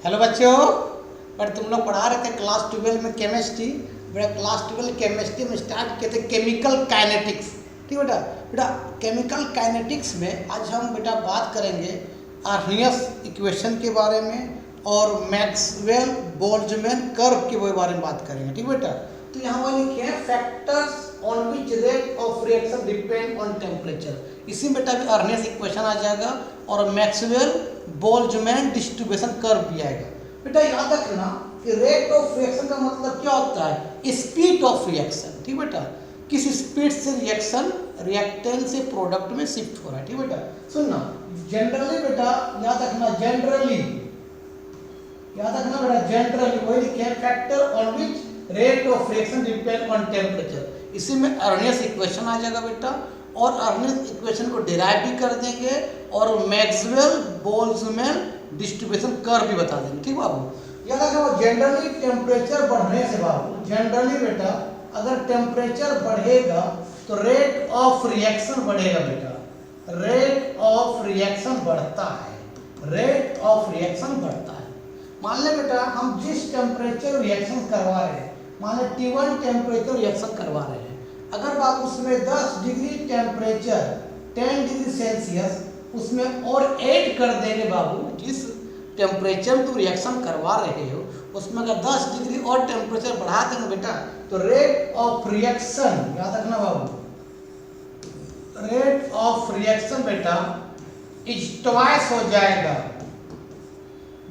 Hello बच्चों, पर तुम लोग पढ़ा रहे थे क्लास 12 में केमिस्ट्री। बेटा क्लास 12 केमिस्ट्री में स्टार्ट किए थे केमिकल काइनेटिक्स। ठीक बेटा। बेटा केमिकल काइनेटिक्स में आज हम बेटा बात करेंगे आर्नियस इक्वेशन के बारे में और मैक्सवेल बोल्ट्जमैन कर्व के बारे में बात करेंगे। ठीक बेटा। तो यहाँ वो लिखे हैं factors on which rate of reaction depend on temperature. इसी में बेटा भी आर्नियस इक्वेशन आ जाएगा और मैक्सवेल बोल्ट्जमैन डिस्ट्रीब्यूशन कर्व भी आएगा। बेटा याद रखना कि रेट ऑफ रिएक्शन का मतलब क्या होता है, स्पीड ऑफ रिएक्शन। ठीक बेटा, किस स्पीड से रिएक्शन रिएक्टेंट से प्रोडक्ट में शिफ्ट हो रहा है। ठीक बेटा, सुनना जनरली बेटा याद रखना, जनरली वही लिखे हैं factor on which rate of reaction depend on temperature. इसी में आर्नियस इक्वेशन आ जाएगा बेटा, और आर्नियस इक्वेशन को डिराइव भी कर देंगे और मैक्सवेल बोल्ट्जमैन डिस्ट्रीब्यूशन कर्व भी बता देंगे। ठीक बाबू, याद रखना जनरली टेम्परेचर बढ़ने से बाबू, जनरली बेटा अगर टेम्परेचर बढ़ेगा तो रेट ऑफ रिएक्शन बढ़ेगा बेटा, रेट ऑफ रिएक्शन बढ़ता है, रेट ऑफ रिएक्शन बढ़ता है। मान ले बेटा हम जिस टेम्परेचर रिएक्शन करवा रहे हैं, मान ले T1 टेम्परेचर रिएक्शन करवा रहे हैं, अगर आप उसमें 10 डिग्री टेम्परेचर 10 डिग्री सेल्सियस उसमें और ऐड कर देंगे बाबू, जिस टेम्परेचर तुम रिएक्शन करवा रहे हो उसमें अगर 10 डिग्री और टेम्परेचर बढ़ा देंगे बेटा तो रेट ऑफ रिएक्शन, याद रखना बाबू, रेट ऑफ रिएक्शन बेटा इज ट्वाइस हो जाएगा,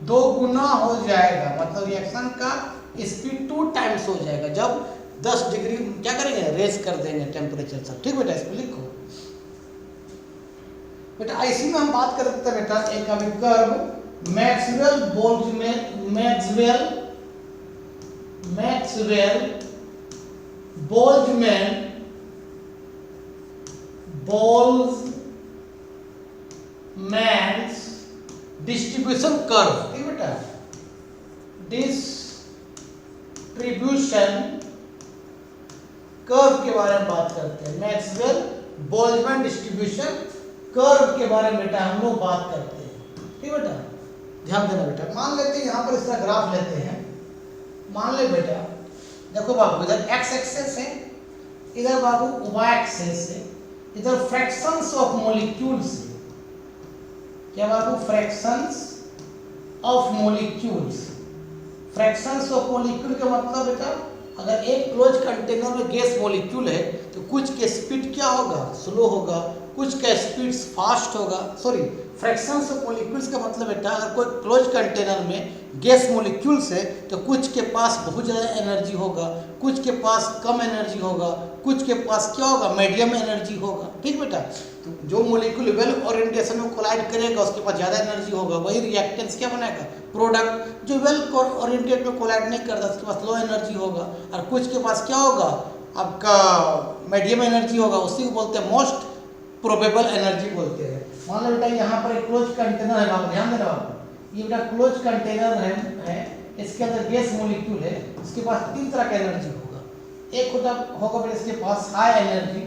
2 गुना हो जाएगा। मतलब रिएक्शन का स्पीड 2 टाइम्स हो जाएगा जब 10 डिग्री क्या करेंगे, रेज कर देंगे टेम्परेचर सब। ठीक बेटा, इसको लिखो बेटा। इसी में हम बात कर सकते हैं बेटा एक अभी curve Maxwell Boltzmann, Boltzmann's distribution curve. ठीक बेटा, डिस्ट्रीब्यूशन कर्व के बारे में बात करते हैं, मैक्सवेल बोल्ट्जमैन डिस्ट्रीब्यूशन कर्व के बारे में बेटा हम लोग बात करते हैं। ठीक बेटा, ध्यान देना बेटा। मान लेते हैं यहाँ पर इसका ग्राफ लेते हैं, मान ले बेटा देखो बाबू, इधर एक्स एक्सेस है, इधर बाबू वाई एक्सेस है, इधर फ्रैक्शंस ऑफ मॉलिक्यूल्स है। क्या बाबू, fractions of molecules. Fractions of molecule का मतलब बेटा अगर एक क्लोज कंटेनर में गैस मॉलिक्यूल है तो कुछ के स्पीड क्या होगा, स्लो होगा, कुछ का स्पीड फास्ट होगा। सॉरी, फ्रैक्शंस ऑफ मॉलिक्यूल्स का मतलब बेटा अगर कोई क्लोज कंटेनर में गैस मॉलिक्यूल्स है तो कुछ के पास बहुत ज़्यादा एनर्जी होगा, कुछ के पास कम एनर्जी होगा, कुछ के पास क्या होगा, मीडियम एनर्जी होगा। ठीक बेटा, तो जो मॉलिक्यूल वेल ओरिएंटेशन में कोलाइड करेगा उसके पास ज़्यादा एनर्जी होगा, वही रिएक्टेंस क्या बनाएगा, प्रोडक्ट। जो वेल ओरिएंटेड में कोलाइड नहीं करता उसके पास लो एनर्जी होगा, और कुछ के पास क्या होगा, आपका मीडियम एनर्जी होगा, उसी को बोलते हैं मोस्ट प्रोबेबल एनर्जी बोलते हैं। मान लो बेटा यहाँ पर एक क्लोज कंटेनर है बाबू, ध्यान देना बाबू, ये बेटा क्लोज कंटेनर है, इसके अंदर गैस मॉलिक्यूल है, इसके पास 3 तरह का एनर्जी होगा। एक होगा बेटा इसके पास हाई एनर्जी।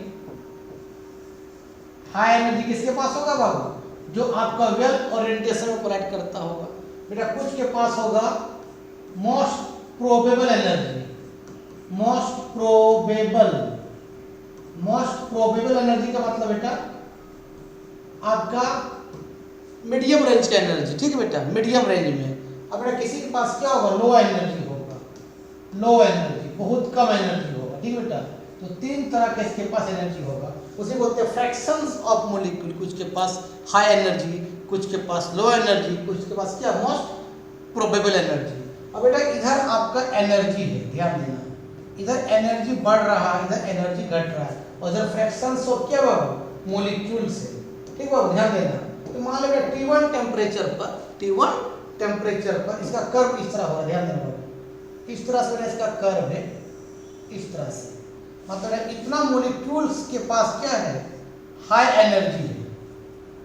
हाई एनर्जी किसके पास होगा बाबू, जो आपका वेल ओरिएंटेशन में कोलाइड करता होगा। बेटा कुछ के पास होगा most probable energy, most probable energy का मतलब बेटा आपका मीडियम रेंज का एनर्जी। ठीक है बेटा, मीडियम रेंज में। अब बेटा किसी के पास क्या होगा, लो एनर्जी होगा, लो एनर्जी, बहुत कम एनर्जी होगा। ठीक बेटा, तो 3 तरह के इसके पास एनर्जी होगा, उसे बोलते हैं फ्रैक्शंस ऑफ मॉलिक्यूल। कुछ के पास हाई एनर्जी, कुछ के पास लो एनर्जी, कुछ के पास क्या, मोस्ट प्रोबेबल एनर्जी। अब बेटा इधर आपका एनर्जी है, ध्यान देना, इधर एनर्जी बढ़ रहा है, इधर एनर्जी घट रहा है, और इधर फ्रैक्शंस ऑफ क्या बाबू, मॉलिक्यूल्स है। ठीक बाबू, ध्यान देना। तो मान लो T1 टेम्परेचर पर इसका कर्व इस तरह होगा, ध्यान देना बाबू, इस तरह से इसका कर्व है, इस तरह से। मतलब इतना मॉलिक्यूल्स के पास क्या है, हाई एनर्जी है,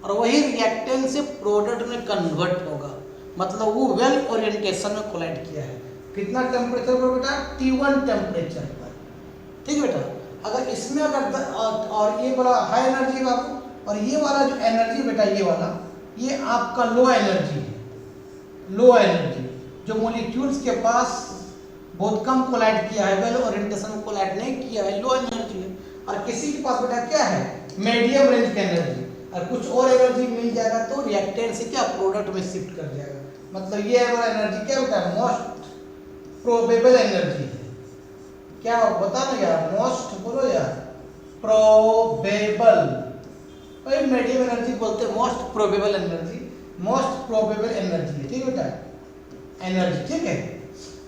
और वही रिएक्टेंट से प्रोडक्ट में कन्वर्ट होगा। मतलब वो वेल ओरिएंटेशन में कोलाइड किया है। कितना टेम्परेचर पर बेटा, T1 टेम्परेचर पर। ठीक बेटा, अगर इसमें अगर और ये बड़ा हाई एनर्जी बाबू, और ये वाला जो एनर्जी बेटा, ये वाला ये आपका लो एनर्जी है, लो एनर्जी। जो मॉलिक्यूल्स के पास बहुत कम कोलाइड किया है, वेल ओरिएंटेशन में कोलाइड नहीं किया है, लो एनर्जी है। और किसी के पास बेटा क्या है, मीडियम रेंज की एनर्जी, और कुछ और एनर्जी मिल जाएगा तो रिएक्टेंट से क्या प्रोडक्ट में शिफ्ट कर जाएगा। मतलब ये वाला एनर्जी क्या होता है, मोस्ट प्रोबेबल एनर्जी है। क्या बता ना यार, मोस्ट बोलो यार, प्रोबेबल, भाई मीडियम एनर्जी बोलते हैं most probable energy, most probable energy है, ठीक है बेटा, एनर्जी, ठीक है।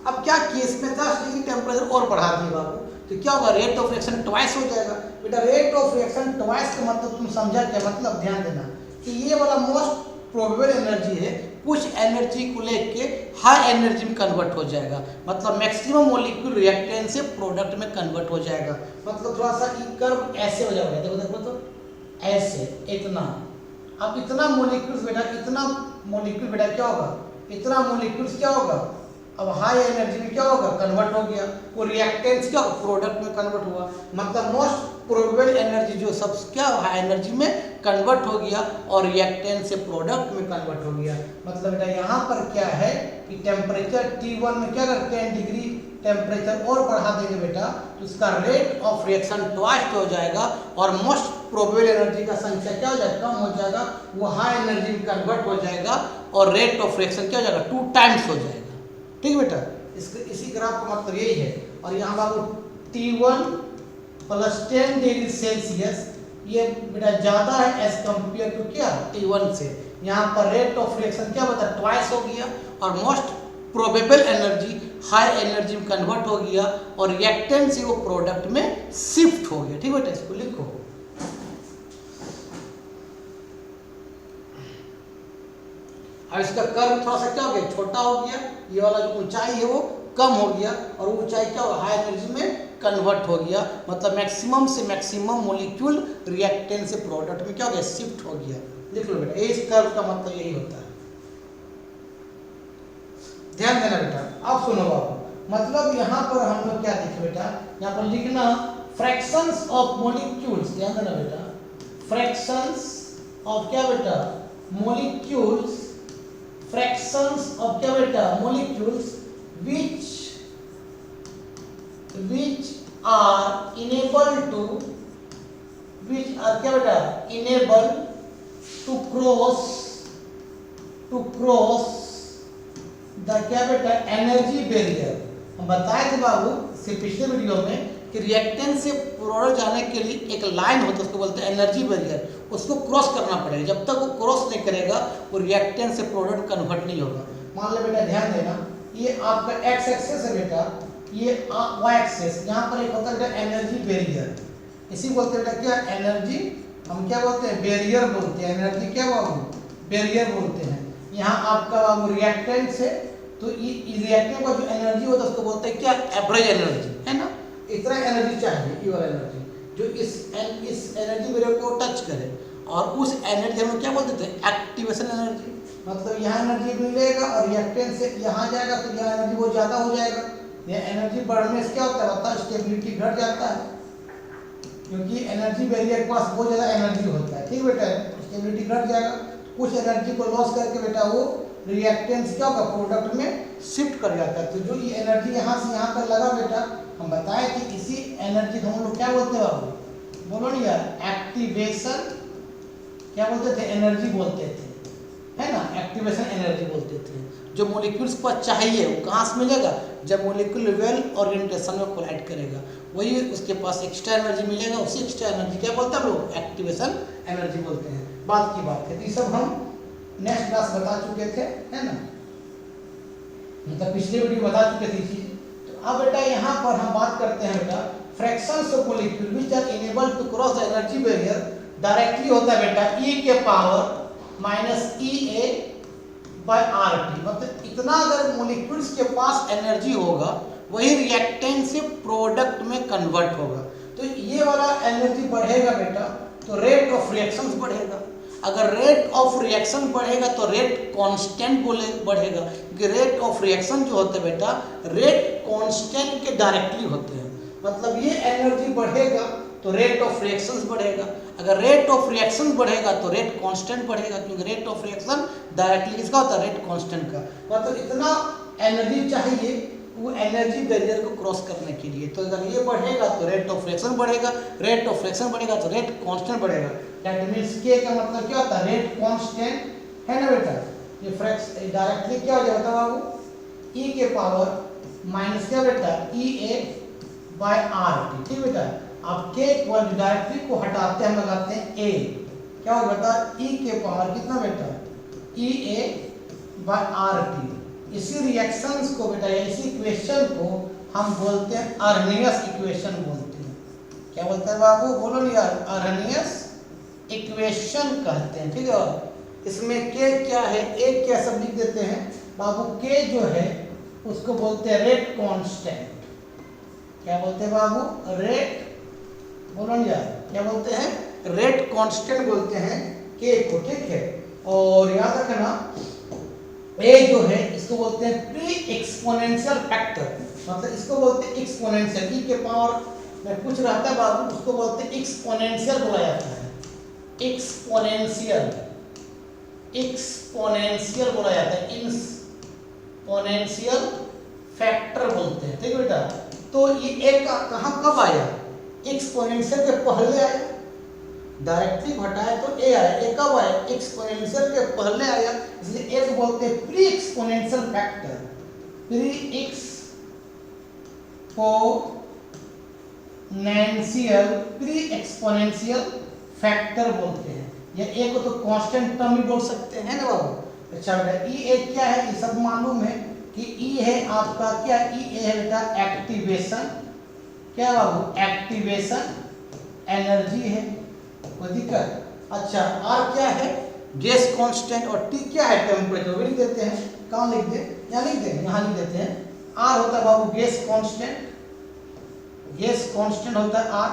अब क्या केस में 10 डिग्री टेम्परेचर और बढ़ा दिए बाबू, तो क्या होगा, रेट ऑफ रिएक्शन ट्वाइस हो जाएगा। बेटा रेट ऑफ रिएक्शन ट्वाइस का मतलब तुम समझा क्या, मतलब ध्यान देना कि ये वाला मोस्ट प्रोबेबल एनर्जी है, कुछ एनर्जी को लेके हाई एनर्जी में कन्वर्ट हो जाएगा, मतलब मैक्सिमम मॉलिक्यूल रिएक्टेंट से प्रोडक्ट में कन्वर्ट हो जाएगा। मतलब थोड़ा सा ई कर्व ऐसे हो जाएगा, देखो देखो तो ऐसे, इतना। अब इतना मॉलिक्यूल्स बेटा, इतना मॉलिक्यूल बेटा क्या होगा, इतना मॉलिक्यूल्स क्या होगा, अब हाई एनर्जी में क्या होगा, कन्वर्ट हो गया, वो रिएक्टेंट्स क्या प्रोडक्ट में कन्वर्ट हुआ। मतलब मोस्ट प्रोबेबल एनर्जी जो सब क्या हाई एनर्जी में कन्वर्ट हो गया और रिएक्टेंट से प्रोडक्ट में कन्वर्ट हो गया। मतलब बेटा यहाँ पर क्या है कि टेम्परेचर T1 में क्या अगर 10 डिग्री टेम्परेचर और बढ़ा देंगे बेटा तो उसका रेट ऑफ रिएक्शन ट्वाइस हो जाएगा और मोस्ट प्रोबेबल एनर्जी का संख्या क्या हो जाएगा, कम हो जाएगा, वो हाई एनर्जी में कन्वर्ट हो जाएगा और रेट ऑफ रिएक्शन क्या हो जाएगा, 2 टाइम्स हो जाएगा। ठीक है बेटा, इसी ग्राफ का मतलब यही है। और यहाँ बाबू T1 प्लस 10 डिग्री सेल्सियस ये बेटा ज़्यादा है एज कम्पेयर टू क्या, T1 से। यहाँ पर रेट ऑफ रिएक्शन क्या बता, ट्वाइस हो गया और most probable energy high energy में कन्वर्ट हो गया और रिएक्टेंट से वो प्रोडक्ट में शिफ्ट हो गया। ठीक बेटा, इसको लिखो। अब इसका कर्व थोड़ा सा क्या हो गया, छोटा हो गया, ये वाला जो ऊंचाई है वो कम हो गया और वो ऊंचाई क्या हो, हाई एनर्जी में कन्वर्ट हो गया। मतलब मैक्सिमम से मैक्सिमम मॉलिक्यूल रिएक्टेंट से प्रोडक्ट में क्या हो गया, शिफ्ट हो गया। लिख लो बेटा, इस कर्व का मतलब यही होता है, ध्यान देना बेटा। अब सुनो बाबू, मतलब यहाँ पर हम लोग क्या देखे बेटा, यहाँ पर लिखना फ्रैक्शंस ऑफ मॉलिक्यूल्स, ध्यान देना बेटा, फ्रैक्शंस ऑफ क्या बेटा, मॉलिक्यूल्स, fractions of क्या बेटा, molecules which are enable to, which are क्या बेटा, enable to cross the क्या बेटा एनर्जी बैरियर। हम बताए थे बाबू से पिछले वीडियो में कि रिएक्टेंट से प्रोडक्ट जाने के लिए एक लाइन होता है, उसको बोलते हैं एनर्जी बैरियर, उसको क्रॉस करना पड़ेगा। जब तक वो क्रॉस नहीं करेगा वो रिएक्टेंट से प्रोडक्ट कन्वर्ट नहीं होगा। मान लो बेटा, ध्यान देना, ये आपका एक्स एक्सेस है बेटा, ये वाई एक्सेस, यहाँ पर एक होता है बेटा एनर्जी बैरियर, इसी बोलते हैं बेटा क्या, एनर्जी, हम क्या बोलते हैं, बैरियर बोलते हैं। एनर्जी क्या बाबू, बैरियर बोलते हैं। यहाँ आपका बाबू रिएक्टेंट से, तो रिएक्टेंट का जो एनर्जी होता है उसको बोलते हैं क्या, एवरेज एनर्जी, है ना। इतना एनर्जी चाहिए, ये वाला एनर्जी जो इस एनर्जी बैरियर को टच करे, और उस एनर्जी हम क्या बोलते थे, एक्टिवेशन एनर्जी। मतलब यहाँ एनर्जी मिलेगा और रिएक्टेंट से यहाँ जाएगा तो यहाँ एनर्जी बहुत ज़्यादा हो जाएगा। ये एनर्जी बढ़ने से क्या होता है, मतलब स्टेबिलिटी घट जाता है, क्योंकि एनर्जी बैरियर के पास बहुत ज़्यादा एनर्जी होता है। ठीक बेटा, स्टेबिलिटी घट जाएगा, कुछ एनर्जी को लॉस करके बेटा वो रिएक्टेंट्स क्या होगा, प्रोडक्ट में शिफ्ट कर जाता है। तो जो ये एनर्जी यहाँ से यहाँ पर लगा बेटा, हम बताए कि इसी एनर्जी को हम लोग क्या बोलते हैं बाबू, बोलो नहीं यार, एक्टिवेशन क्या बोलते थे, एनर्जी बोलते थे, है ना, एक्टिवेशन एनर्जी बोलते थे। जो मॉलिक्यूल्स को चाहिए वो कहाँ से मिलेगा, जब मॉलिक्यूल वेल ओरिएंटेशन में कोलाइड करेगा, वही उसके पास एक्स्ट्रा एनर्जी मिलेगा, उसी एक्स्ट्रा एनर्जी क्या बोलते हैं हम लोग, एक्टिवेशन एनर्जी बोलते हैं। बात की बात है, तो ये सब हम नेक्स्ट क्लास बता चुके थे, है ना, मतलब पिछले वीडियो बता चुके थे चीज। तो अब बेटा यहाँ पर हम बात करते हैं बेटा fractions of molecule which are enable to cross the energy barrier, directly होता है बेटा E के power minus EA by RT। मतलब इतना अगर मॉलिक्यूल्स के पास एनर्जी होगा वही रिएक्टेंट से प्रोडक्ट में कन्वर्ट होगा। तो ये वाला एनर्जी बढ़ेगा बेटा तो रेट ऑफ रिएक्शंस बढ़ेगा। अगर रेट ऑफ रिएक्शन बढ़ेगा तो रेट कांस्टेंट बढ़ेगा, क्योंकि रेट ऑफ रिएक्शन जो होते हैं बेटा रेट कांस्टेंट के डायरेक्टली होते हैं। मतलब ये एनर्जी बढ़ेगा तो रेट ऑफ रिएक्शंस बढ़ेगा, अगर रेट ऑफ रिएक्शन बढ़ेगा तो रेट कांस्टेंट बढ़ेगा, क्योंकि रेट ऑफ रिएक्शन डायरेक्टली किसका होता है, रेट कांस्टेंट का। मतलब इतना एनर्जी चाहिए वो एनर्जी बैरियर को क्रॉस करने के लिए। तो अगर ये बढ़ेगा तो रेट ऑफ रिएक्शन बढ़ेगा, रेट ऑफ रिएक्शन बढ़ेगा तो रेट कांस्टेंट बढ़ेगा। दैट मींस के का मतलब क्या होता है, रेट कांस्टेंट है ना बेटा। ये फ्रैक्शन डायरेक्टली क्या हो जाएगा बाबू, e के पावर माइनस क्या बेटा ई ए बाय आर टी। ठीक बेटा, अब के इक्वल डायरेक्टली को हटाते हैं, हम लगाते हैं a, क्या होगा बेटा e के पावर कितना बेटा ई ए बाय आर टी। इसी रिएक्शंस को बेटा, इसी इक्वेशन को हम बोलते हैं अर्नियस इक्वेशन बोलते हैं। क्या बोलते हैं बाबू, बोलो नहीं यार, अर्नियस इक्वेशन कहते हैं। ठीक है, इसमें के क्या है, एक क्या सब लिख देते हैं बाबू, के जो है उसको बोलते हैं रेट कांस्टेंट। क्या बोलते हैं बाबू, रेट, बोलो नहीं यार, क्या बोलते हैं, रेट कांस्टेंट बोलते हैं के को। ठीक है, और याद रखना ए जो है इसको बोलते हैं प्री एक्सपोनेंशियल फैक्टर, मतलब इसको बोलते हैं एक्सपोनेंशियल। ई के पावर में कुछ रहता है बाबू, उसको बोलते हैं एक्सपोनेंशियल बोला जाता है, एक्सपोनेंशियल, एक्सपोनेंशियल बोला जाता है, एक्सपोनेंशियल फैक्टर बोलते हैं। ठीक है बेटा, तो ये एक कहाँ कब आया, एक्सपोनेंशियल के पहले आया, डायरेक्टली घटाए तो ए आया, ए कब आया, एक्सपोनेंशियल के पहले आया, इसलिए ए को बोलते हैं pre exponential factor, pre exponential, pre exponential factor बोलते हैं। या ए को तो कांस्टेंट टर्म भी बोल सकते हैं ना बाबू। अच्छा बेटा, ई ए क्या है, ये सब मालूम है कि ई है आपका क्या, ई ए है बेटा एक्टिवेशन, क्या बाबू, एक्टिवेशन एनर्जी है, कोई दिक्कत। अच्छा, आर क्या है, गैस कांस्टेंट, और टी क्या है, टेम्परेचर। भी लिख देते हैं, कहाँ लिख दे, यहाँ लिख दे, यहाँ लिख देते हैं। आर होता है बाबू गैस कांस्टेंट, गैस कांस्टेंट होता है आर,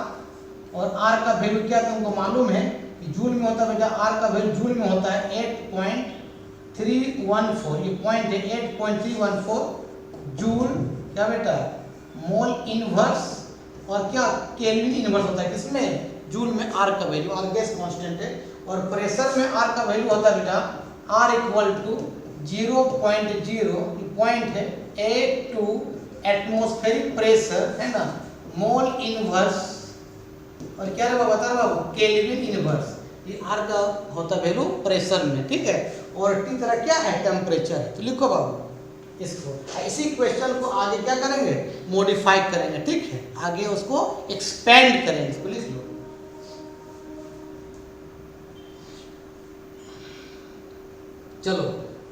और आर का वैल्यू क्या तुमको मालूम है कि जूल में होता है बेटा, आर का वैल्यू जूल में होता है 8.314, ये पॉइंट है 8.314 जूल, क्या बेटा मोल इनवर्स, और क्या केल्विन इनवर्स होता है किसमें, जूल में आर का वैल्यू, आर गैस कांस्टेंट है। और प्रेशर में आर का वैल्यू होता है बेटा आर इक्वल टू 0.0, पॉइंट है 82 एटमॉस्फेरिक प्रेशर है ना, मोल इनवर्स, और क्या रे बता रहा बाबू, केल्विन इनवर्स। ये आर का होता वैल्यू प्रेशर में। ठीक है, और टी तरह क्या है, टेम्परेचर है। तो लिखो बाबू इसको, इसी क्वेश्चन को आगे क्या करेंगे, मॉडिफाई करेंगे। ठीक है, आगे उसको एक्सपेंड करेंगे, इसको लिख लो। चलो,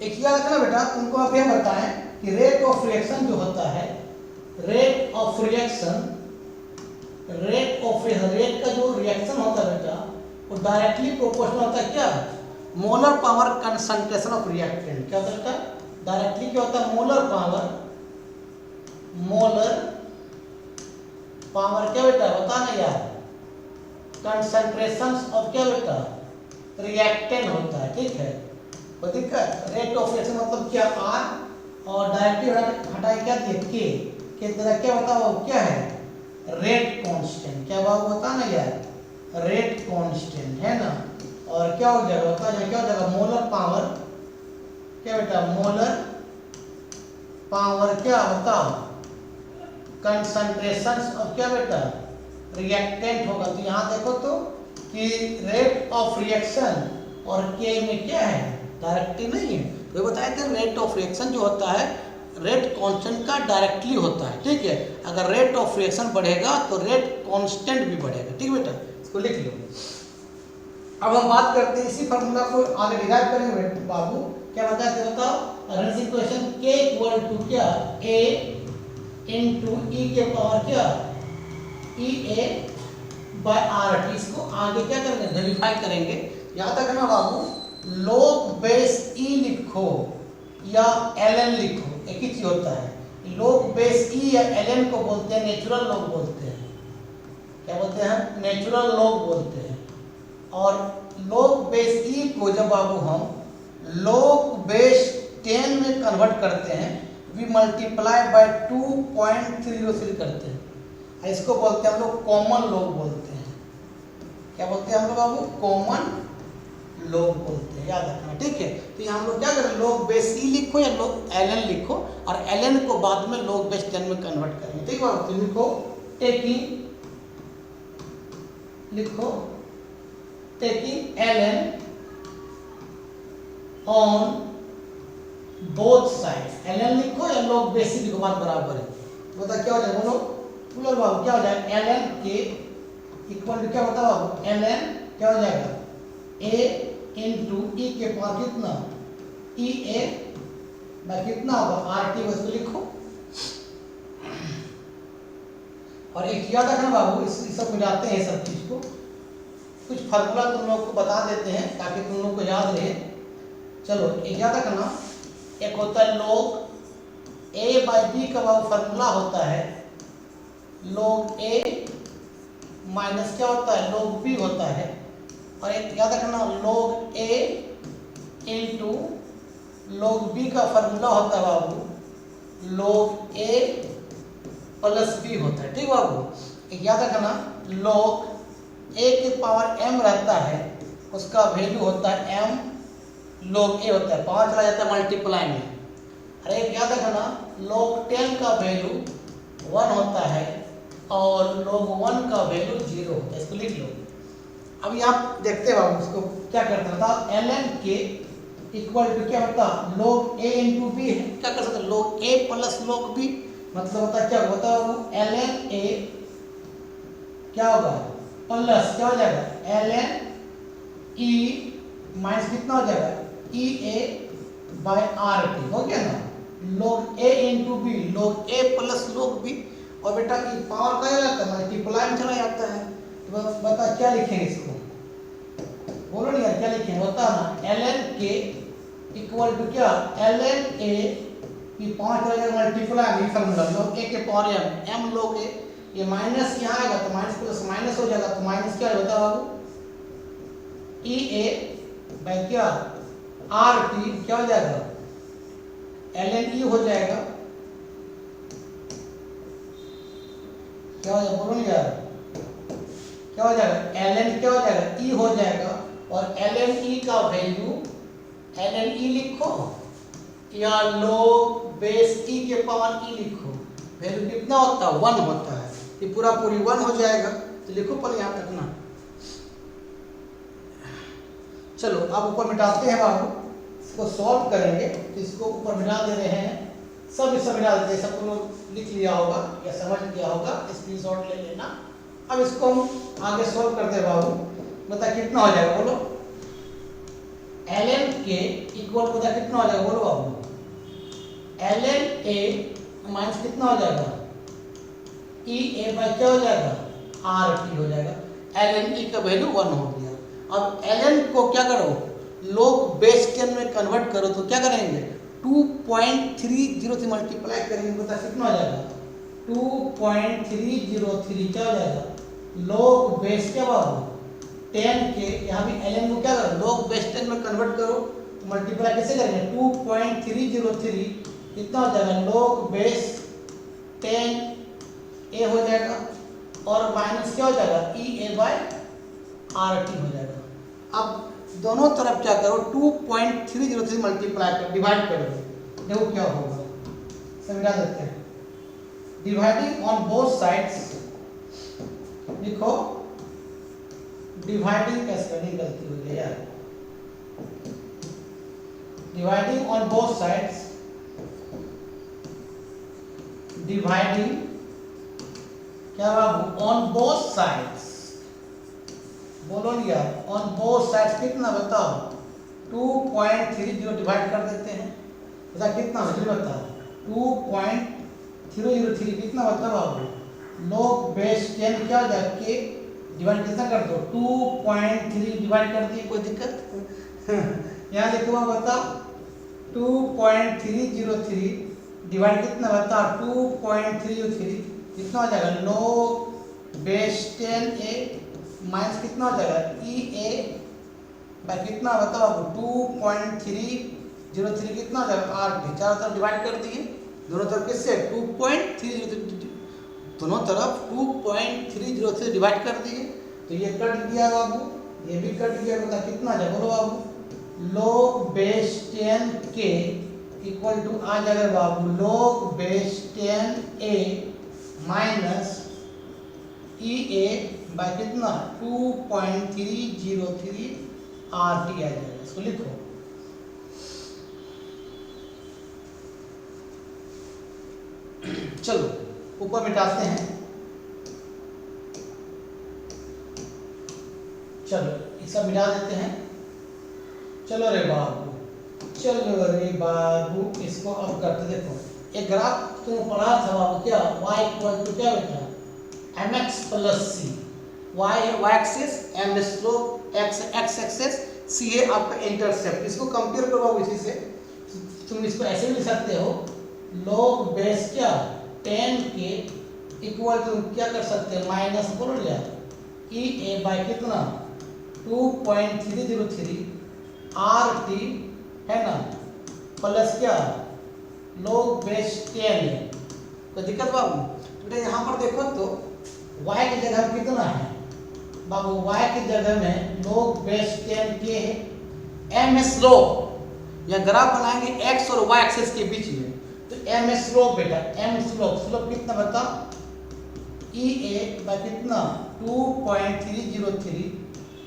एक याद रखना बेटा, तुमको अभी हम बताएं कि रेट ऑफ रिएक्शन जो होता है, रेट ऑफ रिएक्शन, रेट का जो रिएक्शन होता है बेटा वो डायरेक्टली प्रोपोर्शनल होता है क्या, molar power concentration of reactant. क्या होता है बेटा, डायरेक्टली क्या होता है, मोलर पावर, मोलर पावर क्या बेटा बता ना यार, कंसंट्रेशन ऑफ क्या बेटा रिएक्टेंट होता है। ठीक है, कोई दिक्कत, रेट ऑफ रिएक्शन मतलब क्या आर, और डायरेक्टली हटाए क्या दिए के तरह क्या बताओ क्या है, रेट कांस्टेंट। क्या बाबू बता ना यार, रेट कांस्टेंट है ना, और क्या हो जाएगा बता, क्या हो जाएगा, मोलर पावर, क्या बेटा मोलर पावर क्या बताओ, कंसंट्रेशन ऑफ क्या बेटा रिएक्टेंट होगा। तो यहाँ देखो तो कि रेट ऑफ रिएक्शन और के में क्या है, डायरेक्टली नहीं है। तो बताए थे रेट ऑफ रिएक्शन जो होता है रेट कांस्टेंट का डायरेक्टली होता है। ठीक है, अगर रेट ऑफ रिएक्शन बढ़ेगा तो रेट कांस्टेंट भी बढ़ेगा। ठीक बेटा, इसको लिख लो। अब हम बात करते हैं इसी फार्मूला को आगे डिराइव करेंगे बाबू। क्या बताया थे बताओ, relative equation k equal to क्या a इनटू e के पावर क्या e a by r t। इसको आगे क्या करेंगे, वेरीफाई करेंगे। याद रखना बाबू, log बेस e लिखो या ln लिखो, एक ही चीज होता है। log बेस e या ln को बोलते हैं नेचुरल लॉग बोलते हैं। क्या बोलते हैं, नेचुरल लॉग बोलते हैं। और log बेस e को जब बाबू हम log बेस 10 में कन्वर्ट करते हैं, वी मल्टीप्लाई बाय 2.303 करते हैं, इसको बोलते हैं हम लोग कॉमन लॉग बोलते हैं। क्या बोलते हैं हम लोग बाबू, कॉमन लॉग बोलते हैं। है, याद रखना, ठीक है। तो यहाँ हम लोग क्या करें, log बेस ई लिखो या log ln लिखो और ln को बाद में log बेस 10 में कन्वर्ट करेंगे, ठीक है। तो लिखो टेकिंग, लिखो taking ln on both side, ln लिखो या log बेस ई लिखो, बात बराबर है। बता क्या हो जाएगा, बोलो बोलो बाबू, क्या हो जाएगा, ln के इक्वल टू क्या बताओ बाबू, ln क्या हो जाएगा, a इंटू ई के पावर कितना, ई ए बाय कितना होगा, आर टी, उसको लिखो। और एक याद रखना बाबू, इस सब मिलाते हैं सब चीज को, कुछ फार्मूला तुम लोग को बता देते हैं ताकि तुम लोग को याद रहे। चलो एक याद रखना, एक होता है log a बाई बी का बाबू फार्मूला होता है log a माइनस क्या होता है, log b होता है। और एक याद रखना log a into log b का फार्मूला होता है बाबू log a प्लस b होता है, ठीक बाबू। एक याद रखना log a के पावर m रहता है, उसका वैल्यू होता है m log a होता है, पावर चला जाता है मल्टीप्लाई में। और एक याद रखना log 10 का वैल्यू 1 होता है और log 1 का वैल्यू 0 होता है, इसको लिख लो। अभी आप देखते हैं बाबू इसको क्या करता था, ln के इक्वल टू क्या होता, log a इंटू बी है, क्या कर सकते log a plus log b, मतलब होता क्या होता है ln a क्या होगा प्लस क्या हो जाएगा ln e माइनस कितना हो जाएगा e a by R T, हो गया ना, log a into B, log a plus log b। और बेटा ये पावर क्या जाता है, मल्टीप्लाई में चला जाता है। तो बता क्या लिखेंगे इसको, बोलो नहीं यार क्या लिखेंगे, बता ना ln के इक्वल टू क्या ln a की 5 आ जाएगा मल्टीप्लाई में फार्मूला log a के पावर m log a, ये माइनस यहाँ आएगा तो माइनस प्लस माइनस हो जाएगा, तो माइनस क्या होता है बाबू e a बाय क्या आर टी, क्या हो जाएगा ln e हो जाएगा, क्या हो जाएगा बोलो नहीं यार, क्या हो जाएगा ln क्या हो जाएगा e हो जाएगा। और ln e का वैल्यू ln e लिखो या log बेस e के पावर e लिखो, वैल्यू कितना होता है 1 होता है, ये पूरा पूरी 1 हो जाएगा। तो लिखो पहले यहाँ तक ना, चलो अब ऊपर मिटाते हैं बाबू, इसको सॉल्व करेंगे। तो इसको ऊपर मिटा दे रहे हैं, सब इसे मिटा देते हैं, सब तुम लोग लिख लिया होगा या समझ लिया होगा, स्क्रीनशॉट ले लेना। अब इसको हम आगे सॉल्व करते हैं बाबू, बता कितना हो जाएगा बोलो, ln के इक्वल बता कितना हो जाएगा बोलो बाबू, ln a माइनस कितना हो जाएगा e a बाय क्या हो जाएगा आर टी हो जाएगा, ln e का वैल्यू 1 हो गया। अब ln को क्या करो log बेस 10 में कन्वर्ट करो, तो क्या करेंगे 2.303 से मल्टीप्लाई करेंगे, बता कितना हो जाएगा 2.303, क्या हो जाएगा log बेस क्या बाबू 10 के, यहाँ भी ln को क्या करो log बेस 10 में कन्वर्ट करो, तो मल्टीप्लाई कैसे करेंगे 2.303 कितना हो जाएगा log बेस 10 a हो जाएगा और माइनस क्या हो जाएगा e a by R T हो जाएगा। अब दोनों तरफ क्या करो 2.303 से मल्टीप्लाई कर डिवाइड करो, देखो क्या होगा, समझा देते हैं। डिवाइडिंग ऑन बोथ साइड्स, लिखो डिवाइडिंग कैसे करनी, गलती हो गई यार, dividing on both sides, dividing क्या बाबू ऑन बोथ साइड्स, बोलो नहीं यार ऑन बोथ साइड्स कितना बताओ 2.30 डिवाइड कर देते हैं, बता कितना हो बता 2.003 कितना बता बाबू log बेस 10 क्या हो जाएगा के डिवाइड कितना कर दो 2.3 डिवाइड कर दिए, कोई दिक्कत यहाँ देखो बता 2.303 डिवाइड कितना बता 2.303 कितना हो जाएगा log बेस 10 a माइनस कितना हो जाएगा ई ए बाय कितना बता बाबू 2.303 कितना हो जाएगा आर टी, चारों तरफ डिवाइड कर दिए, दोनों तरफ किससे 2.303, दोनों तरफ 2.303 डिवाइड कर दिए, तो ये कट गया बाबू, ये भी कट गया, बता कितना जाए बोलो बाबू log base 10k equal to आ जाएगा बाबू log base 10a minus EA by कितना 2.303 RT आ जाएगा। इसको लिखो, चलो ऊपर मिटाते हैं। चलो इसका मिटा देते हैं। चलो रे बाबू, चलो रे बाबू, इसको अब करते देखो। एक ग्राफ तुम पढ़ा था बाबू, क्या y इक्वल टू क्या बेटा mx प्लस c। y है y axis, m slope, x axis, c है आपका इंटरसेप्ट। इसको कंपेयर करो बाबू इसी से। तुम इसको ऐसे भी लिख सकते हो log बेस क्या 10k इक्वल टू क्या कर सकते हैं माइनस बोलो यार EA बाय कितना 2.303 RT है ना, प्लस क्या log बेस 10 है। तो दिक्कत बाबू बेटा यहाँ पर देखो तो y की जगह कितना है बाबू, y की जगह में log बेस 10k है, m स्लोप या ग्राफ बनाएंगे x और y एक्सिस के बीच में, तो m स्लोप बेटा m स्लोप कितना बता EA बाय कितना 2.303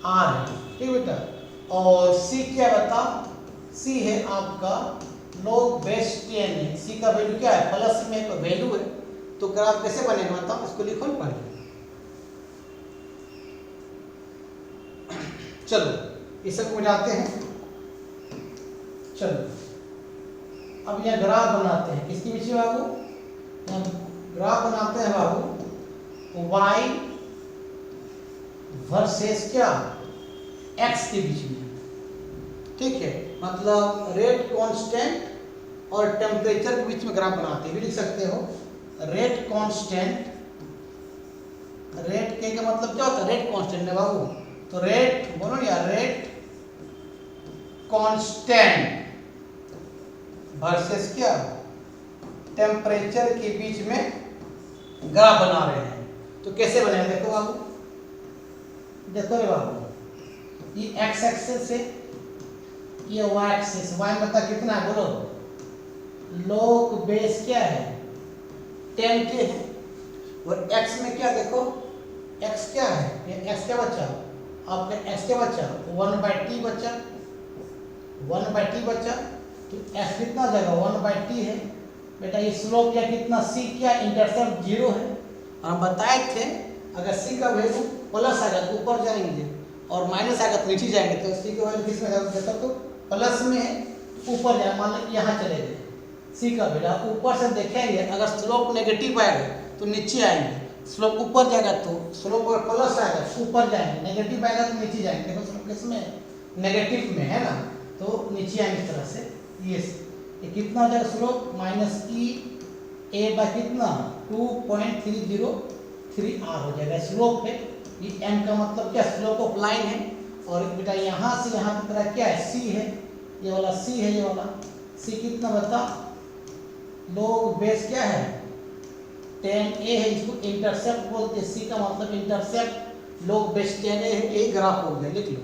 R है, ठीक बेटा। और c क्या बता, c है आपका log बेस 10 है, c का वैल्यू क्या है प्लस में एक वैल्यू है, तो ग्राफ कैसे बनेगा बताओ, इसको लिखो ना पहले। चलो इसे को मिलाते हैं। चलो अब यह ग्राफ बनाते हैं, किसके बीच में बाबू, ग्राफ बनाते हैं बाबू y वर्सेस क्या x के बीच में, ठीक है। मतलब रेट कांस्टेंट और टेम्परेचर के बीच में ग्राफ बनाते हैं, भी लिख सकते हो रेट कांस्टेंट। रेट के का मतलब क्या होता है, रेट कांस्टेंट है बाबू, तो रेट बोलो यार रेट कांस्टेंट वर्सेस क्या टेम्परेचर के बीच में ग्राफ बना रहे हैं। तो कैसे बनेगा देखो बाबू, देखो रे बाबू, ये x एक्सिस है, ये y एक्सिस, y मतलब कितना है बोलो, log बेस क्या है 10k है, और x में क्या देखो x क्या है, ये x क्या बचा आपका, x क्या बचा 1/t बचा, 1/t बचा, तो x कितना जाएगा 1/t है बेटा। ये स्लोप क्या कितना c क्या इंटरसेप्ट 0 है, और हम बताए थे अगर c का वैल्यू प्लस आएगा तो ऊपर जाएंगे और माइनस आएगा तो नीचे जाएंगे, तो c का वैल्यू किस में जाएगा तो प्लस में है ऊपर जाए, मान लो यहाँ चले गए c का वैल्यू, आप ऊपर से देखेंगे अगर स्लोप नेगेटिव आएगा तो नीचे आएंगे, स्लोप ऊपर जाएगा तो स्लोप अगर प्लस आएगा तो ऊपर जाएंगे, नेगेटिव आएगा तो नीचे जाएंगे। देखो स्लोप किसमें नेगेटिव में है ना, तो नीचे आएंगे इस तरह से। ये कितना हो जाएगा स्लोप माइनस EA बाय कितना 2.303 R हो जाएगा स्लोप है। ये m का मतलब क्या स्लोप ऑफ लाइन है, और बेटा यहाँ से यहाँ की तरह क्या है c है, ये वाला c है, ये वाला c कितना बता log बेस क्या है 10a है, इसको इंटरसेप्ट बोलते हैं, c का मतलब इंटरसेप्ट, log बेस 10a है, एक ग्राफ हो गया, लिख लो।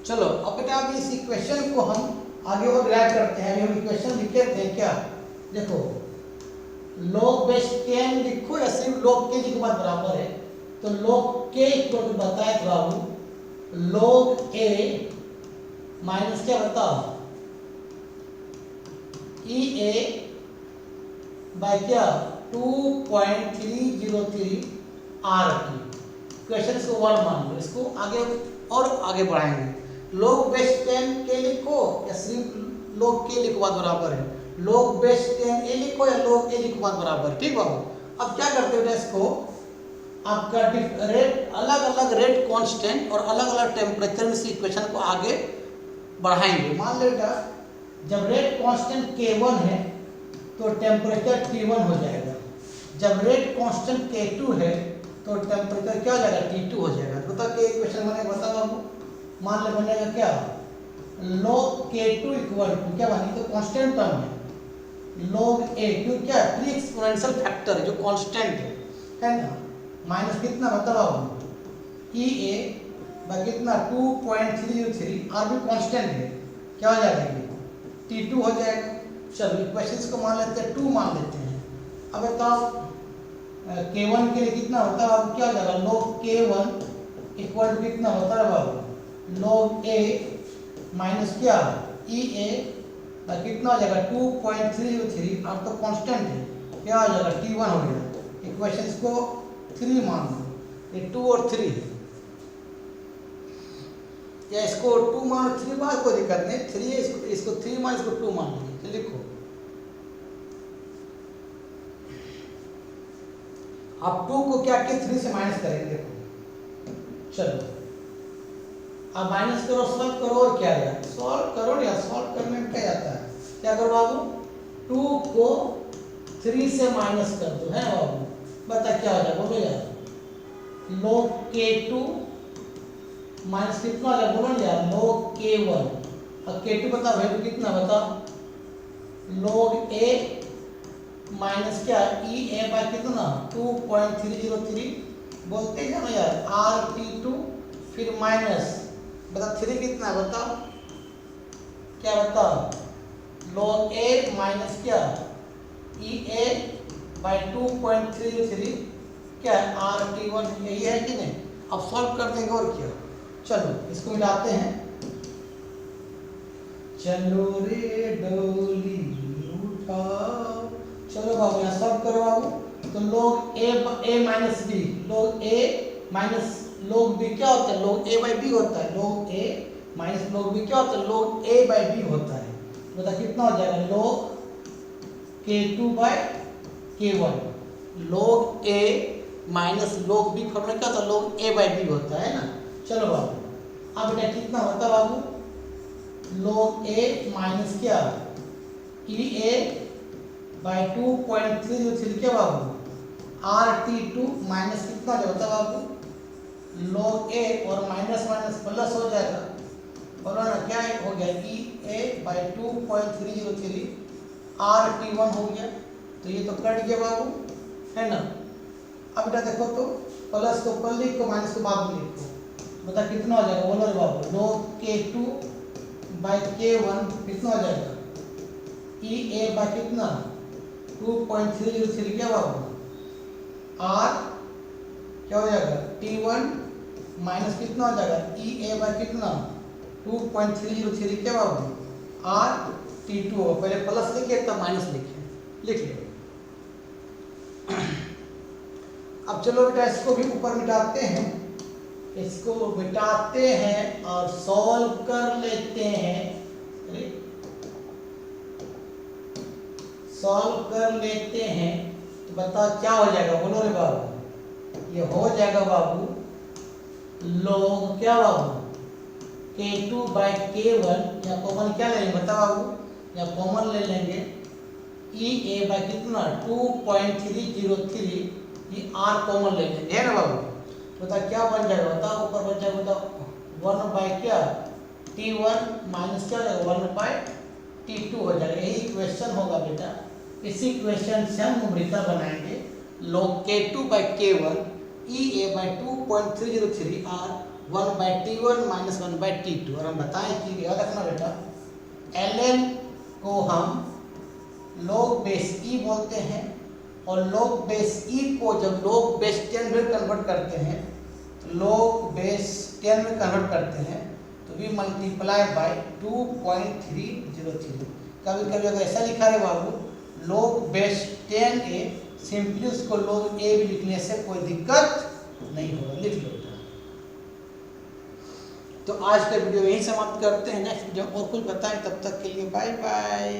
चलो अब बेटा अब इस इक्वेशन को हम आगे और डिराइव करते हैं। अभी हम इक्वेशन लिख लेते हैं क्या, देखो log बेस 10 लिखो या सिर्फ log k के बाद बराबर है, तो log k इक्वल टू बताए तो बाबू log a माइनस क्या बताओ EA बाय क्या 2.303 RT। क्वेश्चन को 1 मान लो, इसको आगे और आगे बढ़ाएंगे। log बेस 10 के लिखो या सिर्फ log k लिखो बात बराबर है, log बेस 10 a लिखो या log a लिखो बात बराबर है, ठीक बाबू। अब क्या करते हो इसको, आपका रेट अलग अलग रेट कांस्टेंट और अलग अलग टेम्परेचर में इस इक्वेशन को आगे बढ़ाएंगे। मान लो बेटा जब रेट कांस्टेंट k1 है तो टेम्परेचर T1 हो जाएगा, जब रेट कांस्टेंट k2 है तो टेम्परेचर क्या हो जाएगा T2 हो जाएगा। तो बता के इक्वेशन बनेगा, बताओ आपको। मान लो बनेगा क्या log k2 इक्वल टू क्या बनेगी, तो कांस्टेंट टर्म है log a, क्योंकि क्या प्री एक्सपोनेंशियल फैक्टर जो कांस्टेंट है ना, माइनस कितना मतलब ई ए बाई कितना 2.303 और भी कांस्टेंट है, क्या हो जाएगा ये T2 हो जाएगा। चलो इक्वेशंस को मान लेते हैं, 2 मान लेते हैं। अब बताओ K1 के लिए कितना होता है बाबू, क्या हो जाएगा log K1 इक्वल टू कितना होता है बाबू log A माइनस क्या ई ए कितना हो जाएगा 2.303, अब तो कांस्टेंट है, क्या हो जाएगा T1 हो गया। इक्वेशंस को 3 मान लो, ये 2 और 3 है, या इसको 2 मान 3 मान कोई दिक्कत नहीं, 3 है इसको 3 मान इसको 2 मान लीजिए। लिखो आप 2 को क्या किया 3 से माइनस करेंगे, देखो चलो अब माइनस करो सॉल्व करो और क्या आएगा, सॉल्व करो या सॉल्व करने में क्या जाता है, क्या करो बाबू 2 को 3 से माइनस कर दो है बाबू, बता क्या हो जाएगा बोलो यार, log K2 माइनस कितना हो जाएगा बोलो यार log K1, अब K2 बता वैल्यू कितना बता log A माइनस क्या ई ए बाय कितना 2.303, बोलते जानो यार RT2 फिर माइनस बता 3 कितना है बताओ, क्या बताओ log A माइनस क्या ई ए बाई 2.303 क्या RT1, यही है कि नहीं। अब सॉल्व कर देंगे और क्या, चलो इसको मिलाते हैं, चलो रे डोली उठाओ, चलो बाबू यहाँ सॉल्व करो बाबू, तो log A minus B, log A minus log b क्या होता है log A बाई बी होता है, log A minus log b क्या होता है log A बाई बी होता है, बता कितना हो जाएगा log K2 by K1, log A minus log b formula क्या होता है log A बाई बी होता है ना। चलो बाबू अब बेटा कितना होता है बाबू log A माइनस क्या ई ए बाई 2.303 क्या बाबू RT2 माइनस कितना जो होता है बाबू log A और माइनस माइनस प्लस हो जाएगा, और ना क्या हो गया ई ए बाई 2.303 RT1 हो गया, तो ये तो कट गया बाबू है ना। अब बेटा देखो तो प्लस को ऊपर लिखो माइनस को बाद में लिखो, बता कितना हो जाएगा बोलो रे बाबू log K2 बाई K1 कितना हो जाएगा ई ए बाई कितना 2.303 क्या बाबू R क्या हो जाएगा T1 माइनस कितना हो जाएगा ई ए बाई कितना 2.303 क्या बाबू R T2 होगा, पहले प्लस लिखे तब माइनस लिखे, लिख लो। अब चलो बेटा इसको भी ऊपर मिटाते हैं, इसको मिटाते हैं और सॉल्व कर लेते हैं, सॉल्व कर लेते हैं, तो बताओ क्या हो जाएगा बोलो रे बाबू, ये हो जाएगा बाबू log क्या बाबू K2 बाई K1, या कॉमन क्या ले लेंगे बता बाबू, या कॉमन ले लेंगे ई ए बाई कितना 2.303, ये R कॉमन ले लेंगे है ना बाबू, बता क्या बन जाएगा बताओ, ऊपर बन जाएगा बताओ 1 बाई क्या T1 माइनस क्या हो जाएगा 1 बाई T2 हो जाएगा, यही क्वेश्चन होगा बेटा। इसी क्वेश्चन से हम न्यूमेरिकल बनाएंगे log K2 by K1 E A by 2.303 R 1 by T1 minus 1 by T2, और हम बताएं कि याद रखना बेटा ln को हम log बेस e बोलते हैं, और log बेस e को जब log बेस 10 में कन्वर्ट करते हैं, तो log बेस 10 में कन्वर्ट करते हैं तो भी मल्टीप्लाई बाई 2.303। कभी कभी अगर ऐसा लिखा है बाबू log बेस 10a, सिंपली उसको log a भी लिखने से कोई दिक्कत नहीं होगा, लिख लो। तो आज का वीडियो यहीं समाप्त करते हैं, नेक्स्ट वीडियो और कुछ बताएं, तब तक के लिए बाय बाय।